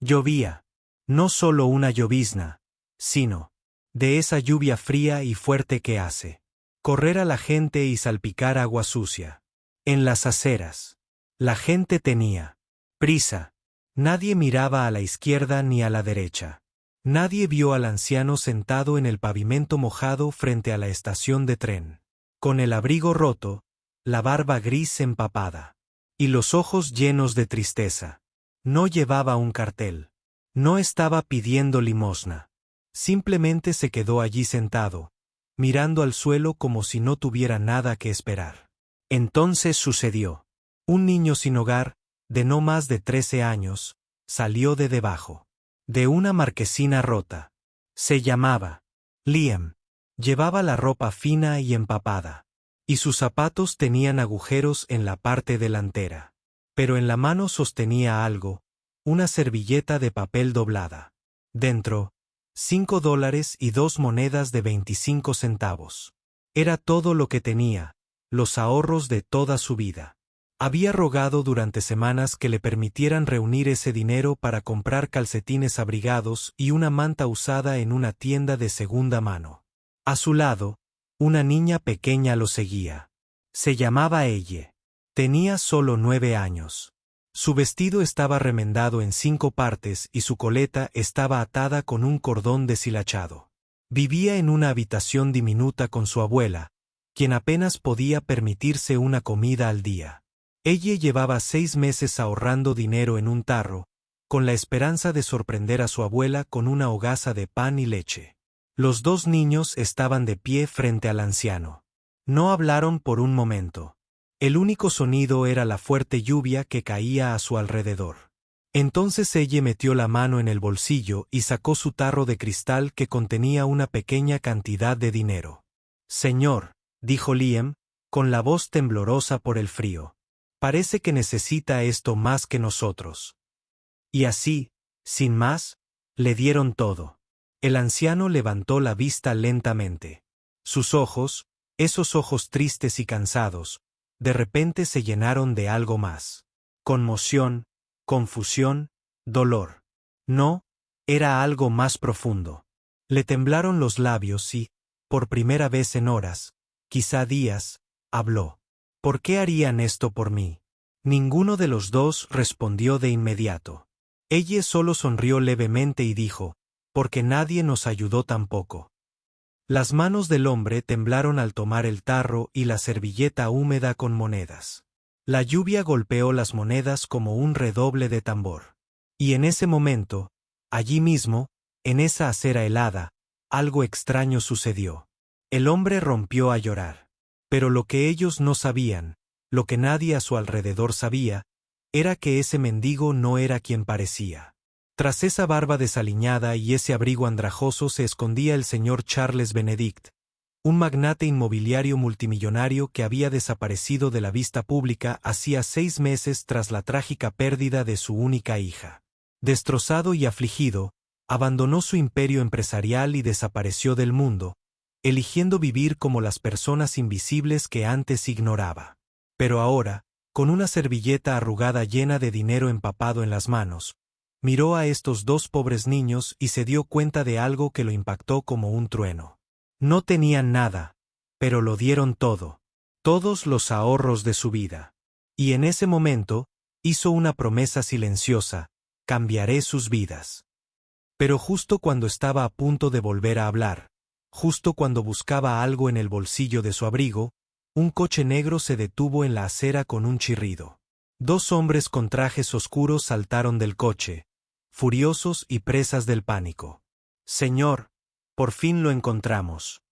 Llovía. No solo una llovizna, sino de esa lluvia fría y fuerte que hace correr a la gente y salpicar agua sucia. En las aceras. La gente tenía prisa. Nadie miraba a la izquierda ni a la derecha. Nadie vio al anciano sentado en el pavimento mojado frente a la estación de tren, con el abrigo roto, la barba gris empapada, y los ojos llenos de tristeza. No llevaba un cartel. No estaba pidiendo limosna. Simplemente se quedó allí sentado, mirando al suelo como si no tuviera nada que esperar. Entonces sucedió. Un niño sin hogar, de no más de 13 años, salió de debajo de una marquesina rota. Se llamaba Liam. Llevaba la ropa fina y empapada, y sus zapatos tenían agujeros en la parte delantera. Pero en la mano sostenía algo, una servilleta de papel doblada. Dentro, $5 y 2 monedas de 25 centavos. Era todo lo que tenía, los ahorros de toda su vida. Había rogado durante semanas que le permitieran reunir ese dinero para comprar calcetines abrigados y una manta usada en una tienda de segunda mano. A su lado, una niña pequeña lo seguía. Se llamaba Elle. Tenía solo 9 años. Su vestido estaba remendado en 5 partes y su coleta estaba atada con un cordón deshilachado. Vivía en una habitación diminuta con su abuela, quien apenas podía permitirse una comida al día. Ella llevaba 6 meses ahorrando dinero en un tarro, con la esperanza de sorprender a su abuela con una hogaza de pan y leche. Los 2 niños estaban de pie frente al anciano. No hablaron por un momento. El único sonido era la fuerte lluvia que caía a su alrededor. Entonces ella metió la mano en el bolsillo y sacó su tarro de cristal que contenía una pequeña cantidad de dinero. «Señor», dijo Liam, con la voz temblorosa por el frío. «Parece que necesita esto más que nosotros». Y así, sin más, le dieron todo. El anciano levantó la vista lentamente. Sus ojos, esos ojos tristes y cansados, de repente se llenaron de algo más. Conmoción, confusión, dolor. No, era algo más profundo. Le temblaron los labios y, por primera vez en horas, quizá días, habló. ¿Por qué harían esto por mí? Ninguno de los 2 respondió de inmediato. Ella solo sonrió levemente y dijo, porque nadie nos ayudó tampoco. Las manos del hombre temblaron al tomar el tarro y la servilleta húmeda con monedas. La lluvia golpeó las monedas como un redoble de tambor. Y en ese momento, allí mismo, en esa acera helada, algo extraño sucedió. El hombre rompió a llorar. Pero lo que ellos no sabían, lo que nadie a su alrededor sabía, era que ese mendigo no era quien parecía. Tras esa barba desaliñada y ese abrigo andrajoso se escondía el señor Charles Benedict, un magnate inmobiliario multimillonario que había desaparecido de la vista pública hacía 6 meses tras la trágica pérdida de su única hija. Destrozado y afligido, abandonó su imperio empresarial y desapareció del mundo, eligiendo vivir como las personas invisibles que antes ignoraba. Pero ahora, con una servilleta arrugada llena de dinero empapado en las manos, miró a estos 2 pobres niños y se dio cuenta de algo que lo impactó como un trueno. No tenían nada, pero lo dieron todo, todos los ahorros de su vida. Y en ese momento, hizo una promesa silenciosa: cambiaré sus vidas. Pero justo cuando estaba a punto de volver a hablar, justo cuando buscaba algo en el bolsillo de su abrigo, un coche negro se detuvo en la acera con un chirrido. 2 hombres con trajes oscuros saltaron del coche, furiosos y presas del pánico. «Señor, por fin lo encontramos».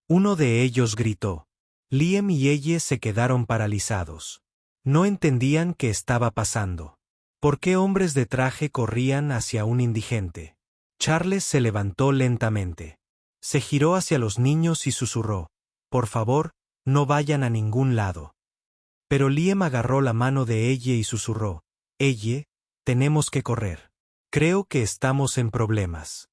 Uno de ellos gritó. Liam y Elle se quedaron paralizados. No entendían qué estaba pasando. ¿Por qué hombres de traje corrían hacia un indigente? Charles se levantó lentamente. Se giró hacia los niños y susurró: «Por favor, no vayan a ningún lado». Pero Liam agarró la mano de Elle y susurró: «Elle, tenemos que correr. Creo que estamos en problemas».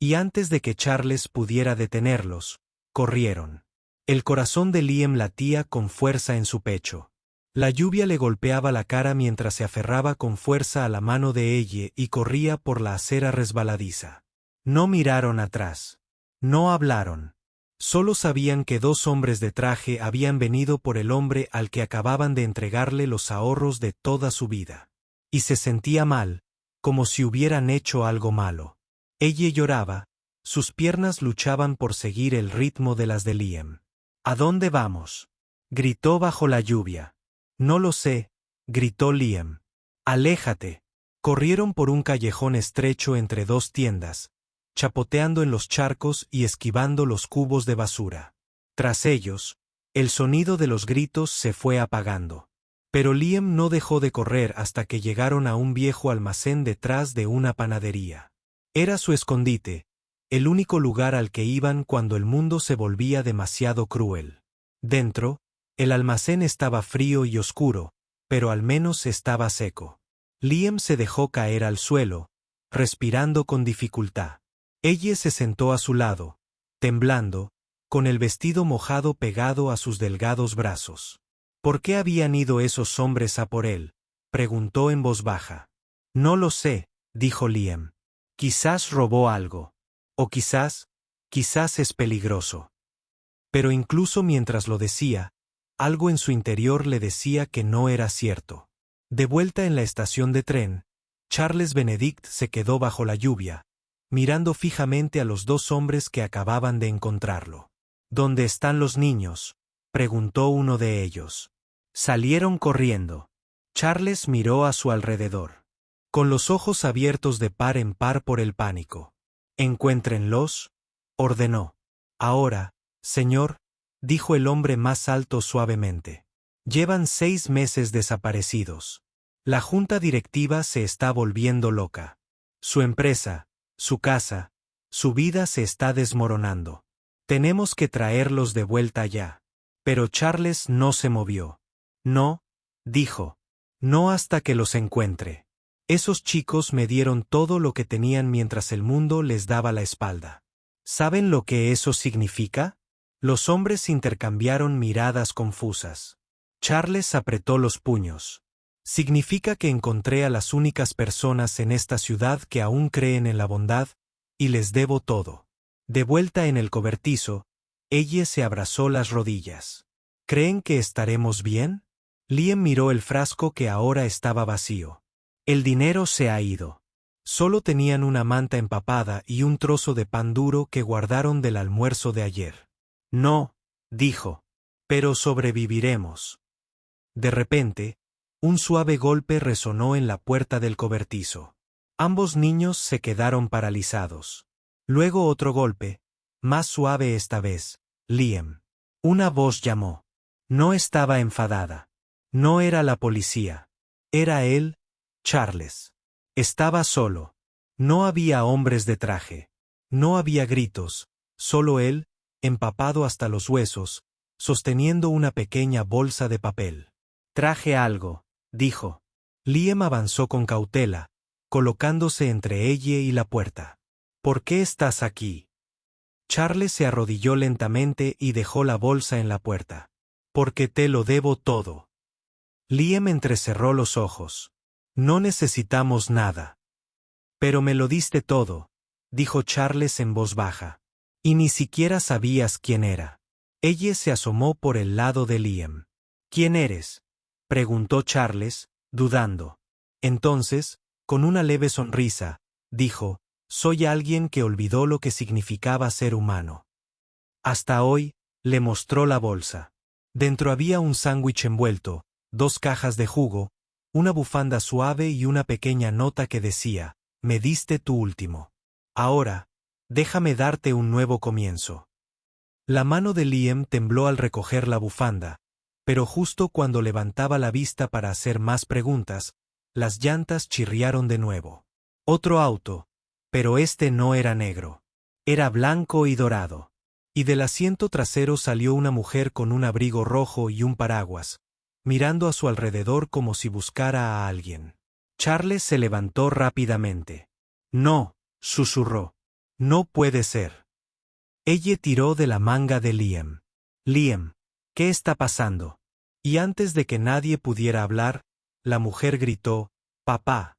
Y antes de que Charles pudiera detenerlos, corrieron. El corazón de Liam latía con fuerza en su pecho. La lluvia le golpeaba la cara mientras se aferraba con fuerza a la mano de ella y corría por la acera resbaladiza. No miraron atrás. No hablaron. Solo sabían que dos hombres de traje habían venido por el hombre al que acababan de entregarle los ahorros de toda su vida. Y se sentía mal, como si hubieran hecho algo malo. Ella lloraba, sus piernas luchaban por seguir el ritmo de las de Liam. ¿A dónde vamos?, gritó bajo la lluvia. No lo sé, gritó Liam. Aléjate. Corrieron por un callejón estrecho entre dos tiendas, chapoteando en los charcos y esquivando los cubos de basura. Tras ellos, el sonido de los gritos se fue apagando. Pero Liam no dejó de correr hasta que llegaron a un viejo almacén detrás de una panadería. Era su escondite, el único lugar al que iban cuando el mundo se volvía demasiado cruel. Dentro, el almacén estaba frío y oscuro, pero al menos estaba seco. Liam se dejó caer al suelo, respirando con dificultad. Ella se sentó a su lado, temblando, con el vestido mojado pegado a sus delgados brazos. ¿Por qué habían ido esos hombres a por él?, preguntó en voz baja. No lo sé, dijo Liam. Quizás robó algo. O quizás es peligroso. Pero incluso mientras lo decía, algo en su interior le decía que no era cierto. De vuelta en la estación de tren, Charles Benedict se quedó bajo la lluvia, mirando fijamente a los dos hombres que acababan de encontrarlo. ¿Dónde están los niños?, preguntó uno de ellos. Salieron corriendo. Charles miró a su alrededor, con los ojos abiertos de par en par por el pánico. Encuéntrenlos, ordenó. Ahora, señor, dijo el hombre más alto suavemente. Llevan 6 meses desaparecidos. La junta directiva se está volviendo loca. Su empresa, su casa, su vida se está desmoronando. Tenemos que traerlos de vuelta ya. Pero Charles no se movió. No, dijo. No hasta que los encuentre. Esos chicos me dieron todo lo que tenían mientras el mundo les daba la espalda. ¿Saben lo que eso significa? Los hombres intercambiaron miradas confusas. Charles apretó los puños. Significa que encontré a las únicas personas en esta ciudad que aún creen en la bondad, y les debo todo. De vuelta en el cobertizo, ella se abrazó las rodillas. ¿Creen que estaremos bien? Liam miró el frasco que ahora estaba vacío. El dinero se ha ido. Solo tenían una manta empapada y un trozo de pan duro que guardaron del almuerzo de ayer. No, dijo. Pero sobreviviremos. De repente, un suave golpe resonó en la puerta del cobertizo. Ambos niños se quedaron paralizados. Luego otro golpe, más suave esta vez. Liam. Una voz llamó. No estaba enfadada. No era la policía. Era él, Charles. Estaba solo. No había hombres de traje. No había gritos, solo él, empapado hasta los huesos, sosteniendo una pequeña bolsa de papel. Traje algo, dijo. Liam avanzó con cautela, colocándose entre ella y la puerta. ¿Por qué estás aquí? Charles se arrodilló lentamente y dejó la bolsa en la puerta. Porque te lo debo todo. Liam entrecerró los ojos. No necesitamos nada. Pero me lo diste todo, dijo Charles en voz baja. Y ni siquiera sabías quién era. Ella se asomó por el lado de Liam. ¿Quién eres?, preguntó Charles, dudando. Entonces, con una leve sonrisa, dijo, soy alguien que olvidó lo que significaba ser humano. Hasta hoy, le mostró la bolsa. Dentro había un sándwich envuelto, 2 cajas de jugo, una bufanda suave y una pequeña nota que decía, me diste tu último. Ahora, déjame darte un nuevo comienzo. La mano de Liam tembló al recoger la bufanda, pero justo cuando levantaba la vista para hacer más preguntas, las llantas chirriaron de nuevo. Otro auto, pero este no era negro. Era blanco y dorado. Y del asiento trasero salió una mujer con un abrigo rojo y un paraguas, mirando a su alrededor como si buscara a alguien. Charles se levantó rápidamente. No, susurró. No puede ser. Ella tiró de la manga de Liam. Liam, ¿qué está pasando? Y antes de que nadie pudiera hablar, la mujer gritó, «¡Papá!».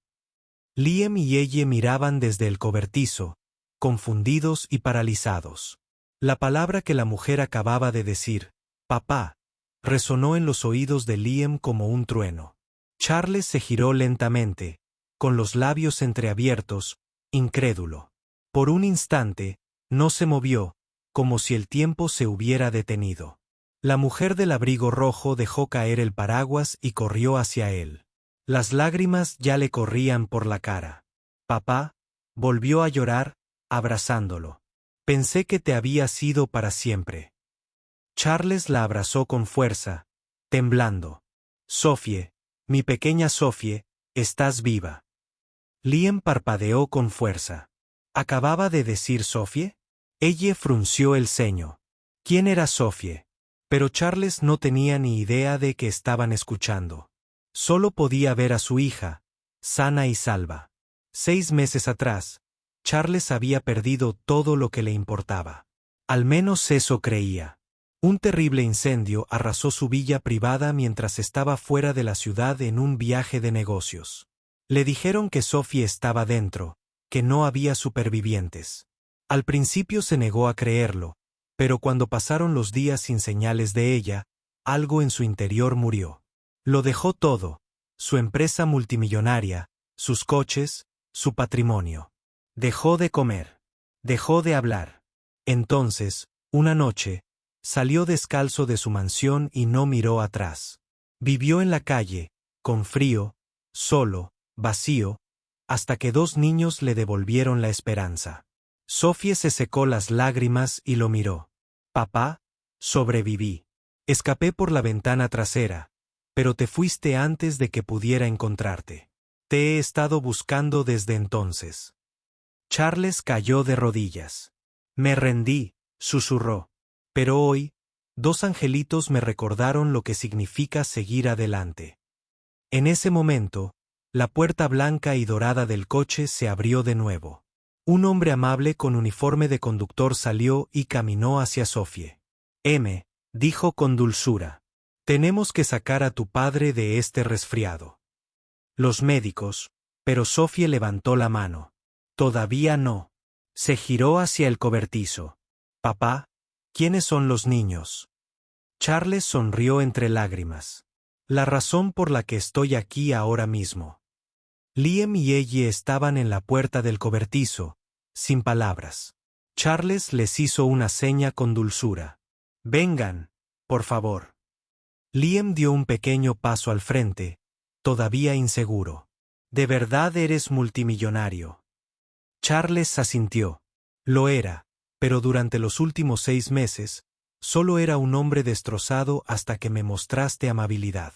Liam y ella miraban desde el cobertizo, confundidos y paralizados. La palabra que la mujer acababa de decir, «papá», resonó en los oídos de Liam como un trueno. Charles se giró lentamente, con los labios entreabiertos, incrédulo. Por un instante, no se movió, como si el tiempo se hubiera detenido. La mujer del abrigo rojo dejó caer el paraguas y corrió hacia él. Las lágrimas ya le corrían por la cara. «Papá», volvió a llorar, abrazándolo. «Pensé que te habías ido para siempre». Charles la abrazó con fuerza, temblando. «Sophie, mi pequeña Sophie, estás viva». Liam parpadeó con fuerza. ¿Acababa de decir Sophie? Ella frunció el ceño. ¿Quién era Sophie? Pero Charles no tenía ni idea de que estaban escuchando. Solo podía ver a su hija, sana y salva. 6 meses atrás, Charles había perdido todo lo que le importaba. Al menos eso creía. Un terrible incendio arrasó su villa privada mientras estaba fuera de la ciudad en un viaje de negocios. Le dijeron que Sophie estaba dentro, que no había supervivientes. Al principio se negó a creerlo, pero cuando pasaron los días sin señales de ella, algo en su interior murió. Lo dejó todo, su empresa multimillonaria, sus coches, su patrimonio. Dejó de comer. Dejó de hablar. Entonces, una noche, salió descalzo de su mansión y no miró atrás. Vivió en la calle, con frío, solo, vacío, hasta que 2 niños le devolvieron la esperanza. Sophie se secó las lágrimas y lo miró. «Papá, sobreviví. Escapé por la ventana trasera, pero te fuiste antes de que pudiera encontrarte. Te he estado buscando desde entonces». Charles cayó de rodillas. «Me rendí», susurró. «Pero hoy, 2 angelitos me recordaron lo que significa seguir adelante». En ese momento, la puerta blanca y dorada del coche se abrió de nuevo. Un hombre amable con uniforme de conductor salió y caminó hacia Sophie. Dijo con dulzura. «Tenemos que sacar a tu padre de este resfriado». Los médicos, pero Sophie levantó la mano. «Todavía no». Se giró hacia el cobertizo. «Papá, ¿quiénes son los niños?». Charles sonrió entre lágrimas. «La razón por la que estoy aquí ahora mismo». Liam y ella estaban en la puerta del cobertizo, sin palabras. Charles les hizo una seña con dulzura. «Vengan, por favor». Liam dio un pequeño paso al frente, todavía inseguro. «¿De verdad eres multimillonario?». Charles asintió. Lo era, pero durante los últimos 6 meses, solo era un hombre destrozado hasta que me mostraste amabilidad.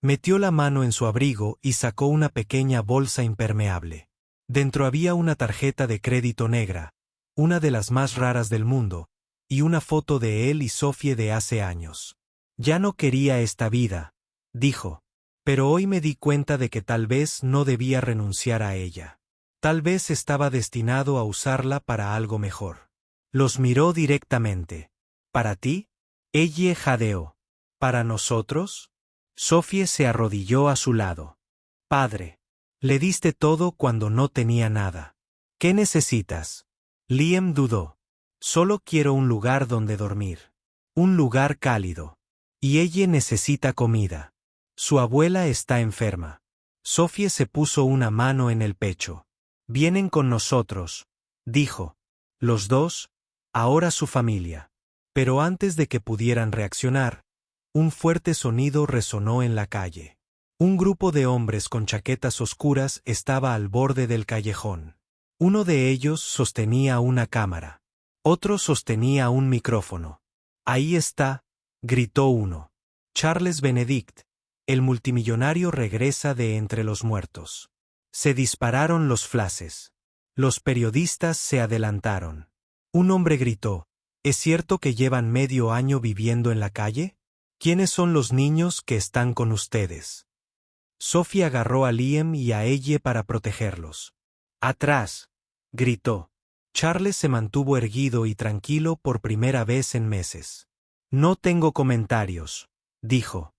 Metió la mano en su abrigo y sacó una pequeña bolsa impermeable. Dentro había una tarjeta de crédito negra, una de las más raras del mundo, y una foto de él y Sophie de hace años. «Ya no quería esta vida», dijo, «pero hoy me di cuenta de que tal vez no debía renunciar a ella. Tal vez estaba destinado a usarla para algo mejor». Los miró directamente. «¿Para ti?». Ella jadeó. «¿Para nosotros?». Sophie se arrodilló a su lado. «Padre, le diste todo cuando no tenía nada. ¿Qué necesitas?». Liam dudó. «Solo quiero un lugar donde dormir. Un lugar cálido. Y ella necesita comida. Su abuela está enferma». Sophie se puso una mano en el pecho. «Vienen con nosotros», dijo. «Los dos, ahora su familia». Pero antes de que pudieran reaccionar, un fuerte sonido resonó en la calle. Un grupo de hombres con chaquetas oscuras estaba al borde del callejón. Uno de ellos sostenía una cámara. Otro sostenía un micrófono. «Ahí está», gritó uno. «Charles Benedict, el multimillonario regresa de entre los muertos». Se dispararon los flashes. Los periodistas se adelantaron. Un hombre gritó: «¿Es cierto que llevan medio año viviendo en la calle? ¿Quiénes son los niños que están con ustedes?». Sophie agarró a Liam y a ella para protegerlos. «¡Atrás!», gritó. Charles se mantuvo erguido y tranquilo por primera vez en meses. «No tengo comentarios», dijo.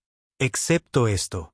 Excepto esto.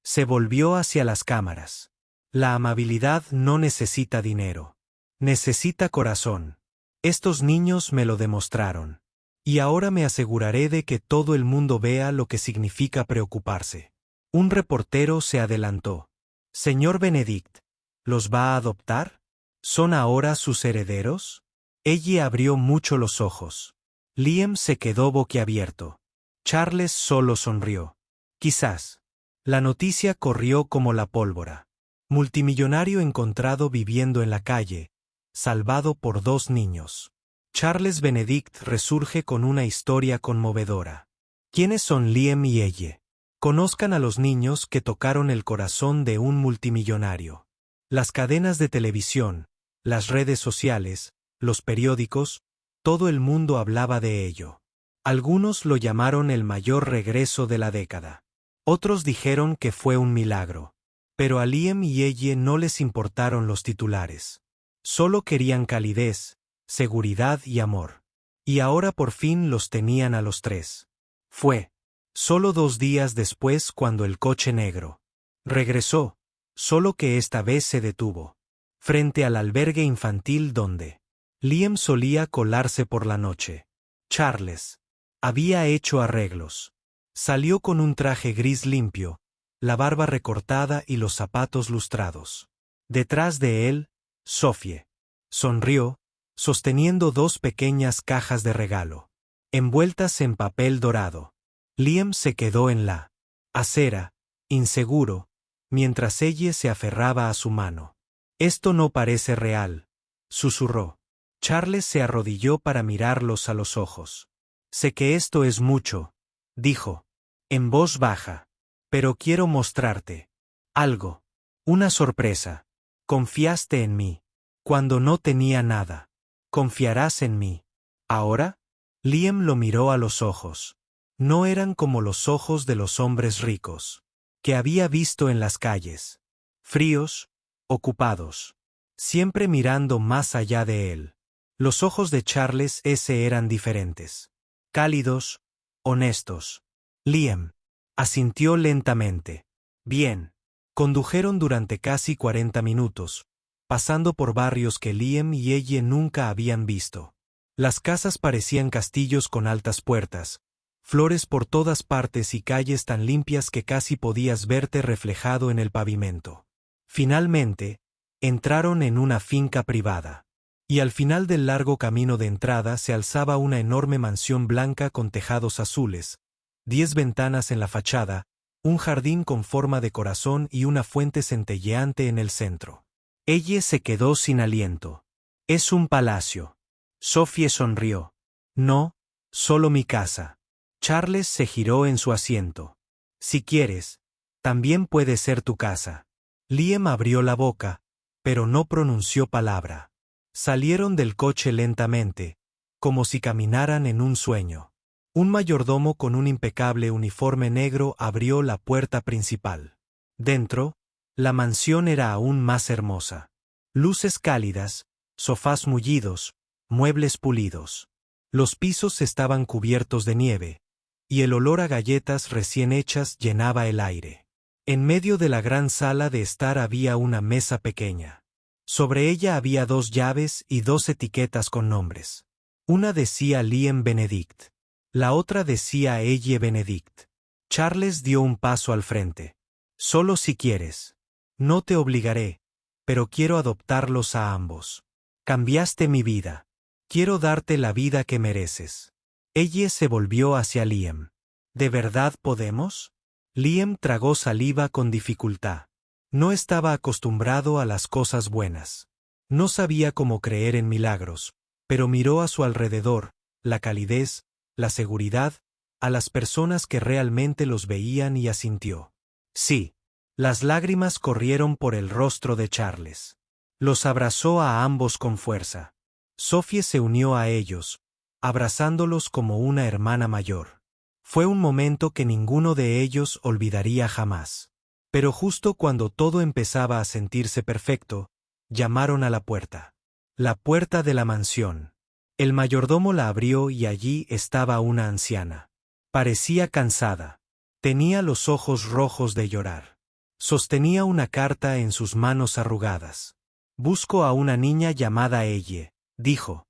Se volvió hacia las cámaras. La amabilidad no necesita dinero. Necesita corazón. Estos niños me lo demostraron. Y ahora me aseguraré de que todo el mundo vea lo que significa preocuparse. Un reportero se adelantó. Señor Benedict, ¿los va a adoptar? ¿Son ahora sus herederos? Ella abrió mucho los ojos. Liam se quedó boquiabierto. Charles solo sonrió. Quizás. La noticia corrió como la pólvora. Multimillonario encontrado viviendo en la calle, salvado por 2 niños. Charles Benedict resurge con una historia conmovedora. ¿Quiénes son Liam y ella? Conozcan a los niños que tocaron el corazón de un multimillonario. Las cadenas de televisión, las redes sociales, los periódicos, todo el mundo hablaba de ello. Algunos lo llamaron el mayor regreso de la década. Otros dijeron que fue un milagro. Pero a Liam y ella no les importaron los titulares. Solo querían calidez, seguridad y amor. Y ahora por fin los tenían a los 3. Fue solo 2 días después cuando el coche negro regresó, solo que esta vez se detuvo, frente al albergue infantil donde Liam solía colarse por la noche. Charles había hecho arreglos. Salió con un traje gris limpio, la barba recortada y los zapatos lustrados. Detrás de él, Sophie sonrió, sosteniendo 2 pequeñas cajas de regalo, envueltas en papel dorado. Liam se quedó en la acera, inseguro, mientras ella se aferraba a su mano. Esto no parece real, susurró. Charles se arrodilló para mirarlos a los ojos. Sé que esto es mucho, dijo, en voz baja, pero quiero mostrarte algo, una sorpresa. Confiaste en mí cuando no tenía nada. ¿Confiarás en mí ahora? Liam lo miró a los ojos. No eran como los ojos de los hombres ricos que había visto en las calles. Fríos, ocupados, siempre mirando más allá de él. Los ojos de Charles eran diferentes. Cálidos, honestos. Liam asintió lentamente. Bien. Condujeron durante casi 40 minutos, pasando por barrios que Liam y ella nunca habían visto. Las casas parecían castillos con altas puertas, flores por todas partes y calles tan limpias que casi podías verte reflejado en el pavimento. Finalmente, entraron en una finca privada. Y al final del largo camino de entrada se alzaba una enorme mansión blanca con tejados azules, 10 ventanas en la fachada, un jardín con forma de corazón y una fuente centelleante en el centro. Ella se quedó sin aliento. Es un palacio. Sophie sonrió. No, solo mi casa. Charles se giró en su asiento. Si quieres, también puede ser tu casa. Liam abrió la boca, pero no pronunció palabra. Salieron del coche lentamente, como si caminaran en un sueño. Un mayordomo con un impecable uniforme negro abrió la puerta principal. Dentro, la mansión era aún más hermosa. Luces cálidas, sofás mullidos, muebles pulidos. Los pisos estaban cubiertos de nieve, y el olor a galletas recién hechas llenaba el aire. En medio de la gran sala de estar había una mesa pequeña. Sobre ella había 2 llaves y 2 etiquetas con nombres. Una decía Liam Benedict. La otra decía ella Benedict. Charles dio un paso al frente. Solo si quieres. No te obligaré, pero quiero adoptarlos a ambos. Cambiaste mi vida. Quiero darte la vida que mereces. Ella se volvió hacia Liam. ¿De verdad podemos? Liam tragó saliva con dificultad. No estaba acostumbrado a las cosas buenas. No sabía cómo creer en milagros, pero miró a su alrededor, la calidez, la seguridad, a las personas que realmente los veían y asintió. Sí. Las lágrimas corrieron por el rostro de Charles. Los abrazó a ambos con fuerza. Sophie se unió a ellos, abrazándolos como una hermana mayor. Fue un momento que ninguno de ellos olvidaría jamás. Pero justo cuando todo empezaba a sentirse perfecto, llamaron a la puerta. La puerta de la mansión. El mayordomo la abrió y allí estaba una anciana. Parecía cansada. Tenía los ojos rojos de llorar. Sostenía una carta en sus manos arrugadas. Busco a una niña llamada Elle, dijo.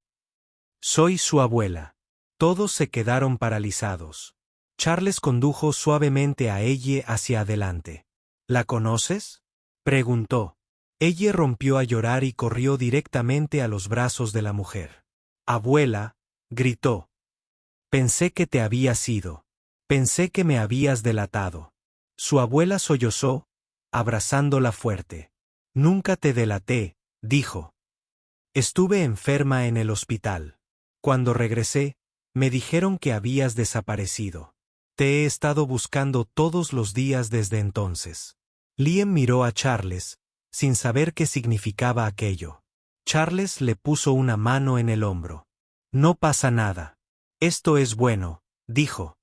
Soy su abuela. Todos se quedaron paralizados. Charles condujo suavemente a Elle hacia adelante. ¿La conoces?, preguntó. Elle rompió a llorar y corrió directamente a los brazos de la mujer. Abuela, gritó. Pensé que te habías ido. Pensé que me habías delatado. Su abuela sollozó, abrazándola fuerte. Nunca te delaté, dijo. Estuve enferma en el hospital. Cuando regresé, me dijeron que habías desaparecido. Te he estado buscando todos los días desde entonces. Liam miró a Charles, sin saber qué significaba aquello. Charles le puso una mano en el hombro. No pasa nada. Esto es bueno, dijo.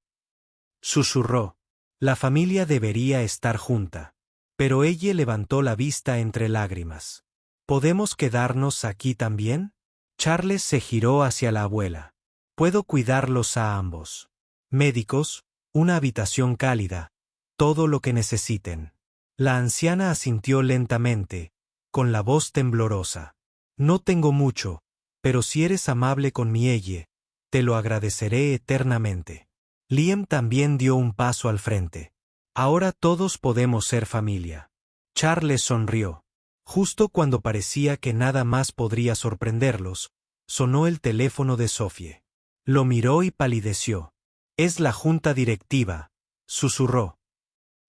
Susurró. La familia debería estar junta. Pero ella levantó la vista entre lágrimas. ¿Podemos quedarnos aquí también? Charles se giró hacia la abuela. Puedo cuidarlos a ambos. Médicos, una habitación cálida, todo lo que necesiten. La anciana asintió lentamente, con la voz temblorosa. No tengo mucho, pero si eres amable con mi Elle, te lo agradeceré eternamente. Liam también dio un paso al frente. Ahora todos podemos ser familia. Charles sonrió. Justo cuando parecía que nada más podría sorprenderlos, sonó el teléfono de Sophie. Lo miró y palideció. Es la junta directiva, susurró.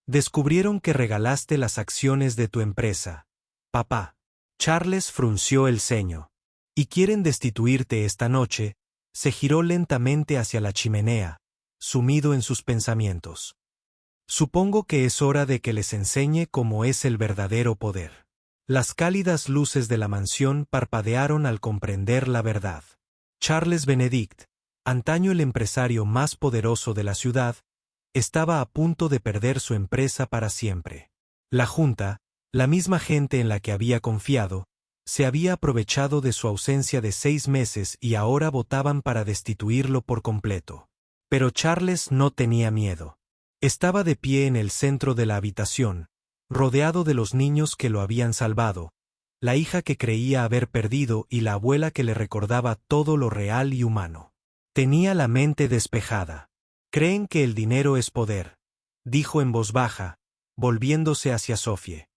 Descubrieron que regalaste las acciones de tu empresa, papá. Charles frunció el ceño. Y quieren destituirte esta noche. Se giró lentamente hacia la chimenea, sumido en sus pensamientos. Supongo que es hora de que les enseñe cómo es el verdadero poder. Las cálidas luces de la mansión parpadearon al comprender la verdad. Charles Benedict, antaño el empresario más poderoso de la ciudad, estaba a punto de perder su empresa para siempre. La junta, la misma gente en la que había confiado, se había aprovechado de su ausencia de 6 meses y ahora votaban para destituirlo por completo. Pero Charles no tenía miedo. Estaba de pie en el centro de la habitación, rodeado de los niños que lo habían salvado, la hija que creía haber perdido y la abuela que le recordaba todo lo real y humano. Tenía la mente despejada. Creen que el dinero es poder, dijo en voz baja, volviéndose hacia Sophie.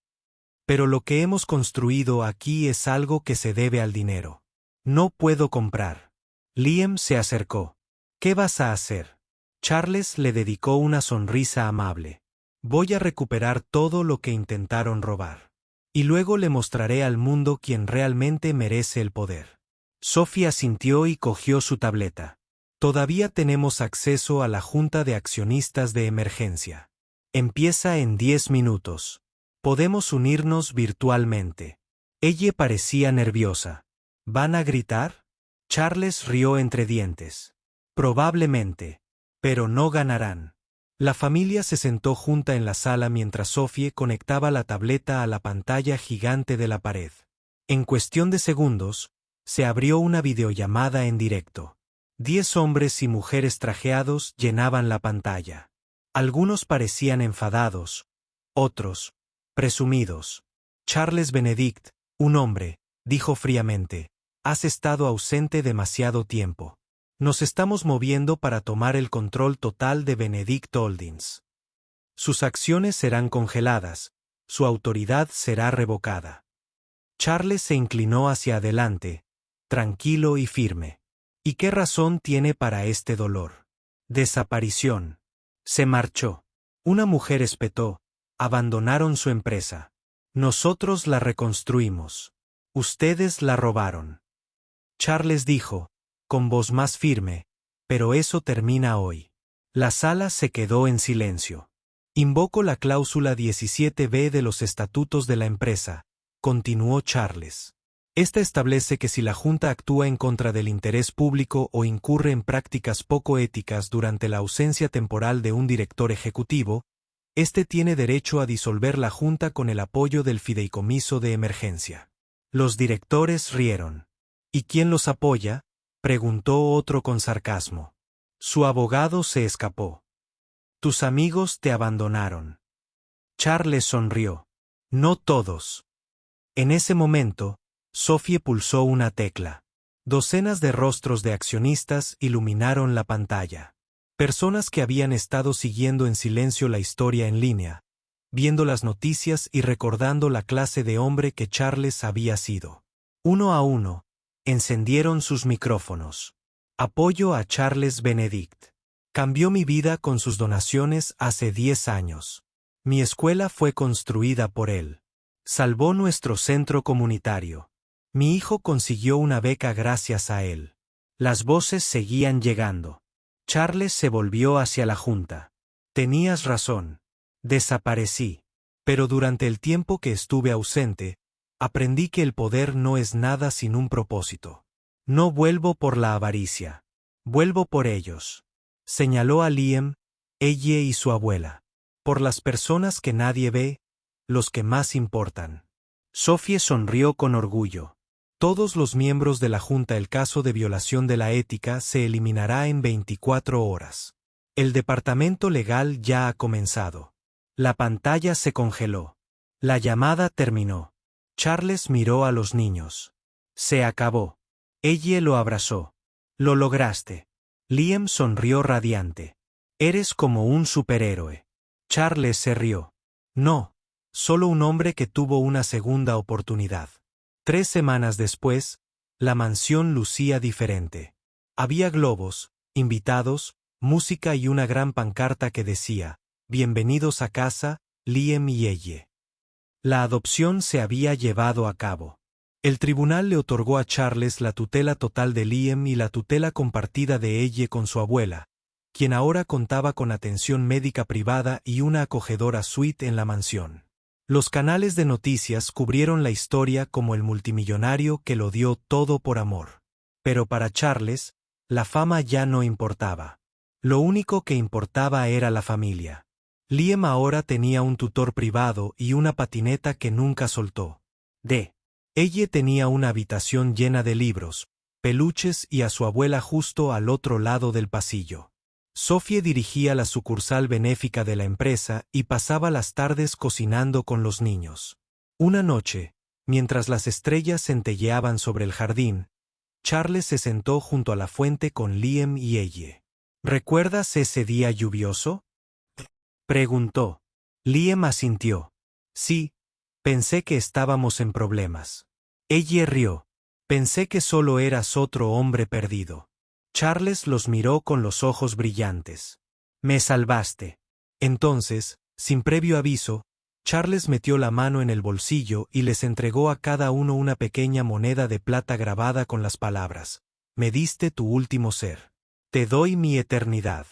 Pero lo que hemos construido aquí es algo que se debe al dinero. No puedo comprar. Liam se acercó. ¿Qué vas a hacer? Charles le dedicó una sonrisa amable. Voy a recuperar todo lo que intentaron robar. Y luego le mostraré al mundo quién realmente merece el poder. Sophie asintió y cogió su tableta. Todavía tenemos acceso a la Junta de Accionistas de Emergencia. Empieza en 10 minutos. Podemos unirnos virtualmente. Ella parecía nerviosa. ¿Van a gritar? Charles rió entre dientes. Probablemente. Pero no ganarán. La familia se sentó junta en la sala mientras Sophie conectaba la tableta a la pantalla gigante de la pared. En cuestión de segundos, se abrió una videollamada en directo. 10 hombres y mujeres trajeados llenaban la pantalla. Algunos parecían enfadados, otros, presumidos. Charles Benedict, un hombre, dijo fríamente, has estado ausente demasiado tiempo. Nos estamos moviendo para tomar el control total de Benedict Holdings. Sus acciones serán congeladas, su autoridad será revocada. Charles se inclinó hacia adelante, tranquilo y firme. ¿Y qué razón tiene para este dolor? Desaparición. Se marchó. Una mujer espetó. Abandonaron su empresa. Nosotros la reconstruimos. Ustedes la robaron. Charles dijo, con voz más firme, pero eso termina hoy. La sala se quedó en silencio. Invoco la cláusula 17b de los estatutos de la empresa, continuó Charles. Esta establece que si la Junta actúa en contra del interés público o incurre en prácticas poco éticas durante la ausencia temporal de un director ejecutivo, éste tiene derecho a disolver la Junta con el apoyo del fideicomiso de emergencia. Los directores rieron. ¿Y quién los apoya?, preguntó otro con sarcasmo. Su abogado se escapó. Tus amigos te abandonaron. Charles sonrió. No todos. En ese momento, Sophie pulsó una tecla. Docenas de rostros de accionistas iluminaron la pantalla. Personas que habían estado siguiendo en silencio la historia en línea, viendo las noticias y recordando la clase de hombre que Charles había sido. Uno a uno, encendieron sus micrófonos. Apoyo a Charles Benedict. Cambió mi vida con sus donaciones hace 10 años. Mi escuela fue construida por él. Salvó nuestro centro comunitario. Mi hijo consiguió una beca gracias a él. Las voces seguían llegando. Charles se volvió hacia la junta. Tenías razón. Desaparecí. Pero durante el tiempo que estuve ausente, aprendí que el poder no es nada sin un propósito. No vuelvo por la avaricia. Vuelvo por ellos. Señaló a Liam, ella y su abuela. Por las personas que nadie ve, los que más importan. Sophie sonrió con orgullo. Todos los miembros de la Junta. El caso de violación de la ética se eliminará en 24 horas. El departamento legal ya ha comenzado. La pantalla se congeló. La llamada terminó. Charles miró a los niños. Se acabó. Ella lo abrazó. Lo lograste. Liam sonrió radiante. Eres como un superhéroe. Charles se rió. No, solo un hombre que tuvo una segunda oportunidad. 3 semanas después, la mansión lucía diferente. Había globos, invitados, música y una gran pancarta que decía, «Bienvenidos a casa, Liam y ella». La adopción se había llevado a cabo. El tribunal le otorgó a Charles la tutela total de Liam y la tutela compartida de ella con su abuela, quien ahora contaba con atención médica privada y una acogedora suite en la mansión. Los canales de noticias cubrieron la historia como el multimillonario que lo dio todo por amor. Pero para Charles, la fama ya no importaba. Lo único que importaba era la familia. Liam ahora tenía un tutor privado y una patineta que nunca soltó. Ella tenía una habitación llena de libros, peluches y a su abuela justo al otro lado del pasillo. Sophie dirigía la sucursal benéfica de la empresa y pasaba las tardes cocinando con los niños. Una noche, mientras las estrellas centelleaban sobre el jardín, Charles se sentó junto a la fuente con Liam y ella. ¿Recuerdas ese día lluvioso?, preguntó. Liam asintió. Sí, pensé que estábamos en problemas. Ella rió. Pensé que solo eras otro hombre perdido. Charles los miró con los ojos brillantes. Me salvaste. Entonces, sin previo aviso, Charles metió la mano en el bolsillo y les entregó a cada uno una pequeña moneda de plata grabada con las palabras: «Me diste tu último ser. Te doy mi eternidad».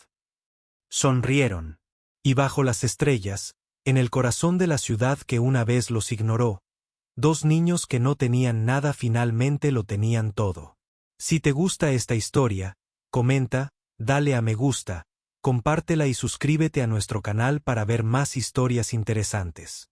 Sonrieron. Y bajo las estrellas, en el corazón de la ciudad que una vez los ignoró, 2 niños que no tenían nada finalmente lo tenían todo. Si te gusta esta historia, comenta, dale a me gusta, compártela y suscríbete a nuestro canal para ver más historias interesantes.